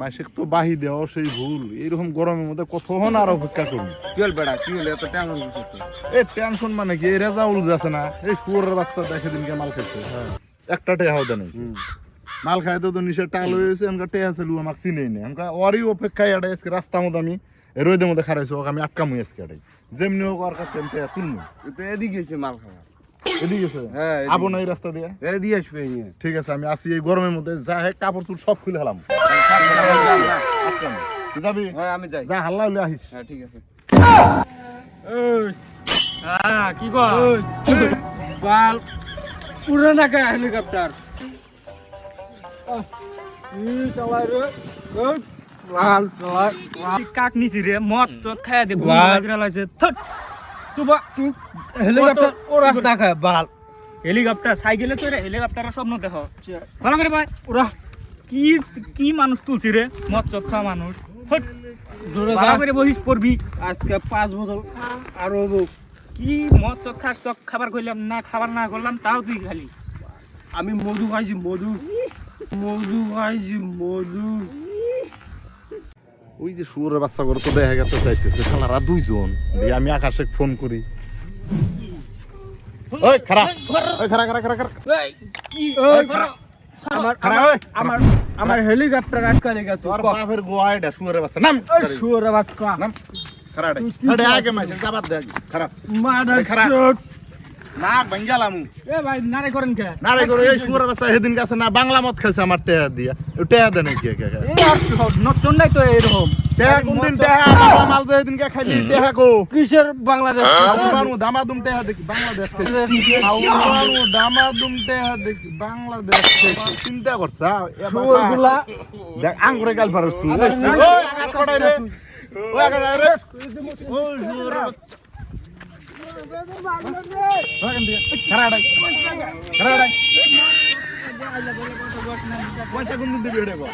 মাসিক তো বাহি দেওয়া সেই ভুল, এইরকম গরমের মধ্যে কতক্ষণ আর অপেক্ষা করবি? কি হল বেড়া, কি হল এত টেনশন করছিস? এই টেনশন মানে কি, এই রেজাউল যাচ্ছে না, এই শুয়োরের বাচ্চা দেখে দিনকে মাল খাইছে, একটা টেহা হতে নেই। মাল খাই তো নিচে টাল হয়েছে, আমাকে টেহা চালু আমাকে চিনেই নেই, আমাকে ওরই অপেক্ষায় এটা আজকে রাস্তার মধ্যে আমি রোদের মধ্যে খারাইছি, ওকে আমি আটকামুই আজকে এটাই যেমনি হোক ওর কাছে আমি টেহা তুলবো। এদিকে এসে মাল খাওয়া, এদিকে আছে আবো না এই রাস্তা দিয়ে, এদিকে আসবে। ঠিক আছে আমি আসি এই গরমের মধ্যে, যা হে কাপড় চুল সব খুলে হলাম। যাবি? আমি যাই। যা হাল্লা হলে আহিস। হ্যাঁ ঠিক আছে। কি কর বাল পুরো না কা হেলিকপ্টার চালাই রে বাল চালাই কাক নিছি রে মদ চট খায়া দে ঘুম লাগরা লাগছে থট তুবা হেলিকপ্টার ওরাস না খায় বাল হেলিকপ্টার সাইকেলে চড়ে হেলিকপ্টারের স্বপ্ন দেখো ভালো করে ভাই ওরা কি কি মানুষ তুলছি রে মদ চট খাওয়া মানুষ থট ভালো করে বহিস পড়বি আজকে 5 বোতল আরো কি মদ চট খাস তো খাবার কইলাম না, খাবার না করলাম তাও তুই খালি। আমি মধু খাইছি, মধু মধু খাইছি, মধু। ওই যে শুয়োরের বাচ্চা করে তো দেখা গেছে চাইতেছে শালারা দুইজন, আমি আকাশে ফোন করি। ওই খারাপ, ওই খারাপ খারাপ খারাপ আমার আমার হেলিকপ্টার আটকা লেগে তোর বাপের গোয়াইডা শুয়োরের বাচ্চা নাম, শুয়োরের বাচ্চা নাম খারাপ আরে আগে মাইছে জাবাত দে খারাপ মাদার খারাপ শট না ভাঙ্গালাম। এ ভাই নারে করেন কে নারে করে এই শুয়োরের বাচ্চা সেদিন কাছে না বাংলা মদ খাইছে আমার টেহা দিয়া, টেহা দেন কি কে কে এই নতুন নাই তো এরকম টেহা কোন দিন টেহা বাংলা মাল দে দিন কে খাইলি টেহা কো কিসের বাংলাদেশ আউমানু দামাদুম টেহা দেখি বাংলাদেশ আউমানু দামাদুম টেহা দেখি বাংলাদেশ চিন্তা করছা শুয়োরগুলা দেখ আঙ্গুরে গাল পারস তুই ওই আকড়াই রে ওই আকড়াই রে ওই শুয়োর পয়সা কোন দিন দিবি এটা কর?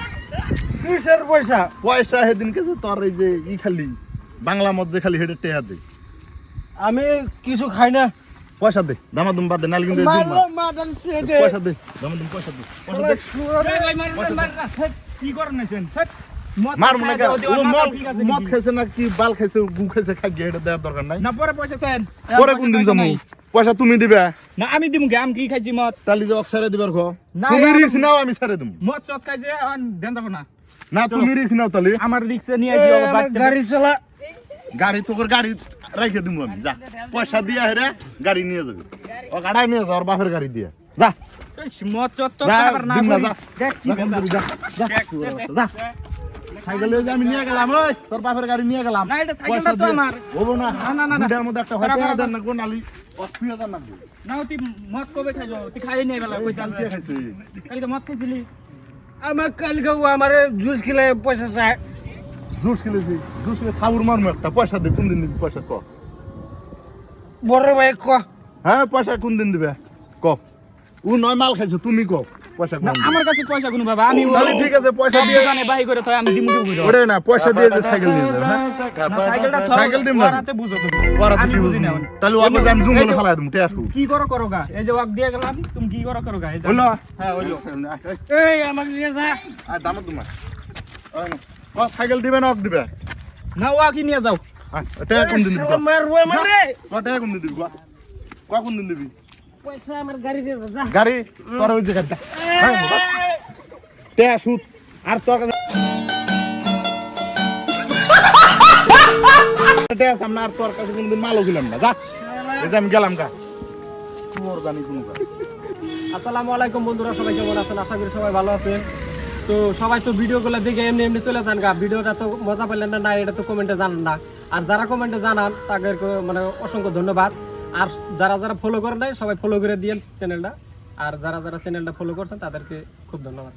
কিসের পয়সা পয়সা সেদিন কে তোর এই যে ই খালি বাংলা মদ যে খালি হেডে টেহা দে, আমি কিছু খাই না। পয়সা দে দামাদুম বাদ দে নাল কিন্তু পয়সা দে দামাদুম পয়সা দে পয়সা দে কি করেন নাছেন মার মনে কে ও মদ খাইছে না কি বাল খাইছে গু খাইছে খাই গে এটা দেওয়ার দরকার নাই না। পরে পয়সা চান পরে কোন দিন যামু পয়সা তুমি দিবে না, আমি দিমু গে আমি কি খাইছি মদ তালি যে অক্সারে দিবার খো না, তুমি রিস্ক নাও আমি ছেড়ে দিমু মদ চট খাইছে দেন যাব না। না তুমি রিস্ক নাও তালি আমার রিক্সা নিয়ে আইছি গাড়ি চালা, গাড়ি তোর গাড়ি রাইখে দিমু আমি, যা পয়সা দিয়া হেরে গাড়ি নিয়ে যাবি, ও গাড়াই নিয়ে যা ওর বাপের গাড়ি দিয়া যা মদ চট তো যা, খাবার না দিম না, করি যা। দেখ কি যা, কোন দিবি, যা যা যা সাইকেল লয়ে আমি নিয়ে গেলাম, ওই তোর বাপের গাড়ি নিয়ে গেলাম। না, এটা সাইকেলটা তো আমার। হবো না না, না, না। দুটার মধ্যে একটা খারাপ, হতে খারাপ। দেন না কোন আলি 80,000 না না তুই মদ কবে খাইছো? তুই খাই নাই বেলা কই জানতে খাইছি কালকে মদ খাইছিলি? আমার কালকে আমার জুস খেলে পয়সা চায়। জুস খেলেছি, জুস খেলে খাবুর মারমু একটা, পয়সা দে কোন দিন দিবি পয়সা ক? বড় ভাই ক হ্যাঁ পয়সা কোন দিন দিবে ক? ও নয় মাল খাইছে তুমি ক পয়সা কোন না, দিন? আমার কাছে পয়সা কোনো বাবা, আমি তাহলে ঠিক আছে পয়সা দিয়ে দোকানে বাই করে তো আমি দিমু কি বুঝো? ওরে না পয়সা দিয়ে যে সাইকেল নিয়ে যাবে হ্যাঁ না, সাইকেলটা তো সাইকেল দিম না রাতে বুঝো তো। পরে আমি কি বুঝি না। তাহলে ও আমি জুম করে ফেলাই দিমু তে আসু কি করো গা? এই যে ওয়াক দিয়ে গেলাম, তুমি কি করো গা? এই যে হলো হ্যাঁ হইলো। এই আমাকে নিয়ে যা। আর দাম তোমার ও সাইকেল দিবে না অফ দিবে না ওয়াক নিয়ে যাও। এটা কোন দিন দিবি মারবো আমারে। কটা কোন দিন দিবি কোন দিন দিবি পয়সা আমার গাড়ি দিয়ে যা। গাড়ি তোর ওই যে গাড়িটা তে আসুত আর তোর কাছে তে সামনে আর তোর কাছে কোনদিন মালও গেলাম না, যা এই যে আমি গেলাম গা তোর জানি কোন গা। আসসালামু আলাইকুম বন্ধুরা, সবাই কেমন আছেন? আশা করি সবাই ভালো আছেন। তো সবাই তো ভিডিওগুলো দেখে এমনি এমনি চলে যান গা, ভিডিওটা তো মজা পেলেন না এটা তো কমেন্টে জানান না, আর যারা কমেন্টে জানান তাদেরকে মানে অসংখ্য ধন্যবাদ। আর যারা যারা ফলো করেন নাই সবাই ফলো করে দিয়েন চ্যানেলটা, আর যারা যারা চ্যানেলটা ফলো করছেন তাদেরকে খুব ধন্যবাদ।